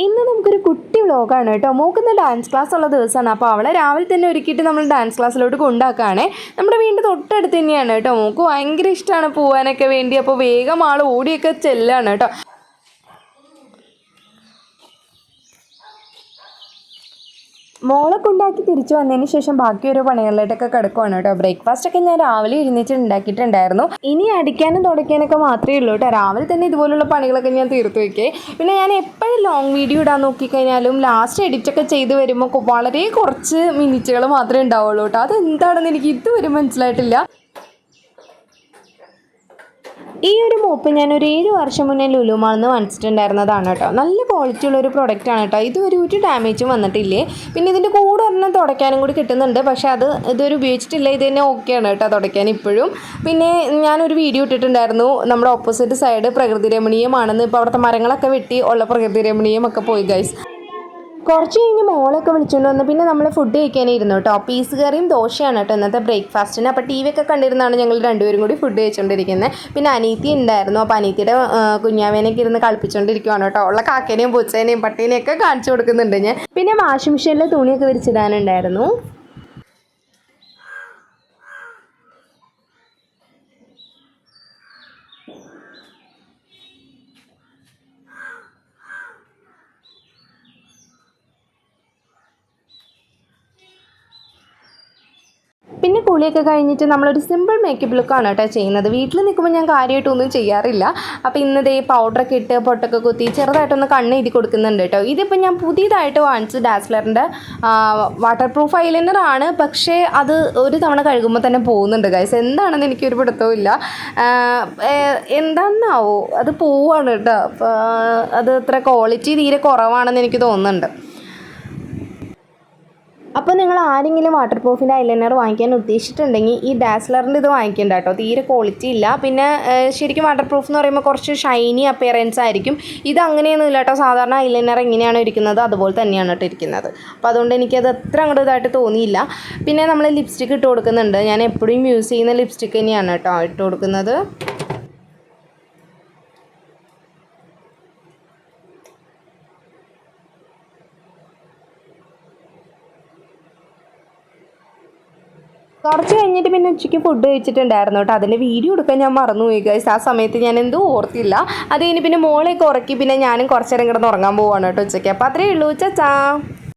ഇന്ന് നമുക്കൊരു കുട്ടി വ്ലോഗാണ് കേട്ടോ. മോൾക്കിന്ന് ഡാൻസ് ക്ലാസ് ഉള്ള ദിവസമാണ്. അപ്പോൾ അവളെ രാവിലെ തന്നെ ഒരുക്കിയിട്ട് നമ്മൾ ഡാൻസ് ക്ലാസ്സിലോട്ട് കൊണ്ടാക്കുകയാണേ. നമ്മുടെ വീടിൻ്റെ തൊട്ടടുത്ത് തന്നെയാണ് കേട്ടോ. മോൾക്ക് ഭയങ്കര ഇഷ്ടമാണ് പോകാനൊക്കെ വേണ്ടി. അപ്പോൾ വേഗം ആൾ ഓടിയൊക്കെ ചെല്ലാണ് കേട്ടോ. മോളെ കൊണ്ടാക്കി തിരിച്ചു വന്നതിന് ശേഷം ബാക്കി ഓരോ പണികളിലായിട്ടൊക്കെ കിടക്കുവാണ് കേട്ടോ. ബ്രേക്ക്ഫാസ്റ്റ് ഒക്കെ ഞാൻ രാവിലെ എഴുന്നേറ്റ് ഉണ്ടാക്കിയിട്ടുണ്ടായിരുന്നു. ഇനി അടിക്കാനും തുടയ്ക്കാനൊക്കെ മാത്രമേ ഉള്ളൂ കേട്ടോ. രാവിലെ തന്നെ ഇതുപോലുള്ള പണികളൊക്കെ ഞാൻ തീർത്തു വയ്ക്കേ. പിന്നെ ഞാൻ എപ്പോഴും ലോങ് വീഡിയോ ഇടാൻ നോക്കിക്കഴിഞ്ഞാലും ലാസ്റ്റ് എഡിറ്റൊക്കെ ചെയ്ത് വരുമ്പോൾ വളരെ കുറച്ച് മിനിറ്റുകൾ മാത്രമേ ഉണ്ടാവുള്ളൂ കേട്ടോ. അതെന്താണെന്ന് എനിക്ക് ഇതുവരെ മനസ്സിലായിട്ടില്ല. ഈ ഒരു മോപ്പ് ഞാനൊരു 7 വർഷം മുന്നേ ലുലു മാളിൽ നിന്ന് വാങ്ങിച്ചിട്ടുണ്ടായിരുന്നതാണ് കേട്ടോ. നല്ല ക്വാളിറ്റി ഉള്ളൊരു പ്രൊഡക്റ്റാണ് കേട്ടോ. ഇതുവരെ ഒരു ഡാമേജും വന്നിട്ടില്ലേ. പിന്നെ ഇതിൻ്റെ കൂടെ ഒരെണ്ണം തുടയ്ക്കാനും കൂടി കിട്ടുന്നുണ്ട്. പക്ഷേ ഇതുവരെ ഉപയോഗിച്ചിട്ടില്ല. ഇത് തന്നെ ഓക്കെയാണ് കേട്ടോ തുടയ്ക്കാൻ ഇപ്പോഴും. പിന്നെ ഞാനൊരു വീഡിയോ ഇട്ടിട്ടുണ്ടായിരുന്നു. നമ്മുടെ ഓപ്പോസിറ്റ് സൈഡ് പ്രകൃതി രമണീയമാണെന്ന്. ഇപ്പോൾ അവിടുത്തെ മരങ്ങളൊക്കെ വെട്ടി ഉള്ള പ്രകൃതി രമണീയമൊക്കെ പോയി ഗൈസ്. കുറച്ച് കഴിഞ്ഞ് മോളൊക്കെ വിളിച്ചുകൊണ്ട് വന്ന് പിന്നെ നമ്മൾ ഫുഡ് കഴിക്കാനേ ഇരുന്നു കേട്ടോ. പീസ് കറിയും ദോശയാണ് കേട്ടോ ഇന്നത്തെ ബ്രേക്ക്ഫാസ്റ്റിന്. അപ്പോൾ ടി വി ഒക്കെ കണ്ടിരുന്നാണ് ഞങ്ങൾ രണ്ടുപേരും കൂടി ഫുഡ് കഴിച്ചുകൊണ്ടിരിക്കുന്നത്. പിന്നെ അനീത്തി ഉണ്ടായിരുന്നു. അപ്പോൾ അനീത്തിയുടെ കുഞ്ഞാവേനൊക്കെ ഇരുന്ന് കളിപ്പിച്ചുകൊണ്ടിരിക്കുവാണ് കേട്ടോ. ഉള്ള കാക്കേനെയും പൂച്ചേനെയും പട്ടീനെയൊക്കെ കാണിച്ചു കൊടുക്കുന്നുണ്ട് ഞാൻ. പിന്നെ വാഷിംഗ് മെഷീനിൽ തുണിയൊക്കെ വിരിച്ചിടാനുണ്ടായിരുന്നു. പിന്നെ കുളിയൊക്കെ കഴിഞ്ഞിട്ട് നമ്മളൊരു സിമ്പിൾ മേക്കപ്പ് ലുക്കാണ് കേട്ടോ ചെയ്യുന്നത്. വീട്ടിൽ നിൽക്കുമ്പോൾ ഞാൻ കാര്യമായിട്ടൊന്നും ചെയ്യാറില്ല. അപ്പോൾ ഇന്നതേ പൗഡറൊക്കെ ഇട്ട് പൊട്ടൊക്കെ കുത്തി ചെറുതായിട്ടൊന്ന് കണ്ണ് എഴുതി കൊടുക്കുന്നുണ്ട് കേട്ടോ. ഇതിപ്പോൾ ഞാൻ പുതിയതായിട്ട് വാങ്ങിച്ച ഡാസ്ലറിൻ്റെ വാട്ടർ പ്രൂഫ് ഐലൈനർ ആണ്. പക്ഷേ അത് ഒരു തവണ കഴുകുമ്പോൾ തന്നെ പോകുന്നുണ്ട് ഗൈസ്. എന്താണെന്ന് എനിക്കൊരു പിടുത്തവും ഇല്ല. എന്താണെന്നാവോ അത് പോവാണ് കേട്ടോ. അത് അത്ര ക്വാളിറ്റി തീരെ കുറവാണെന്ന് എനിക്ക് തോന്നുന്നുണ്ട്. അപ്പോൾ നിങ്ങൾ ആരെങ്കിലും വാട്ടർ പ്രൂഫിൻ്റെ ഐലൈനർ വാങ്ങിക്കാൻ ഉദ്ദേശിച്ചിട്ടുണ്ടെങ്കിൽ ഈ ഡാസ്ലറിൻ്റെ ഇത് വാങ്ങിക്കേണ്ട കേട്ടോ. തീരെ ക്വാളിറ്റി ഇല്ല. പിന്നെ ശരിക്കും വാട്ടർ പ്രൂഫ് എന്ന് പറയുമ്പോൾ കുറച്ച് ഷൈനി അപ്പിയറൻസ് ആയിരിക്കും. ഇത് അങ്ങനെയൊന്നും ഇല്ല കേട്ടോ. സാധാരണ ഐലൈനർ എങ്ങനെയാണോ ഇരിക്കുന്നത് അതുപോലെ തന്നെയാണ് കേട്ടോ ഇരിക്കുന്നത്. അപ്പോൾ അതുകൊണ്ട് എനിക്കത് അത്ര അങ്ങോട്ട് ഇതായിട്ട് തോന്നിയില്ല. പിന്നെ നമ്മൾ ലിപ്സ്റ്റിക്ക് ഇട്ട് കൊടുക്കുന്നുണ്ട്. ഞാൻ എപ്പോഴും യൂസ് ചെയ്യുന്ന ലിപ്സ്റ്റിക്ക് തന്നെയാണ് കേട്ടോ ഇട്ട് കൊടുക്കുന്നത്. കുറച്ച് കഴിഞ്ഞിട്ട് പിന്നെ ഉച്ചയ്ക്ക് ഫുഡ് കഴിച്ചിട്ടുണ്ടായിരുന്നു കേട്ടോ. അതിൻ്റെ വീഡിയോ എടുക്കാൻ ഞാൻ മറന്നുപോയി ഗൈസ്. ആ സമയത്ത് ഞാൻ എന്തോ ഓർത്തില്ല. അത് കഴിഞ്ഞ് പിന്നെ മോളെയൊക്കെ ഉറക്കി പിന്നെ ഞാനും കുറച്ച് നേരം കിടന്ന് ഉറങ്ങാൻ പോവാണ് കേട്ടോ ഉച്ചയ്ക്ക്. അപ്പോൾ അത്രയേ ഉള്ളൂ. ചാ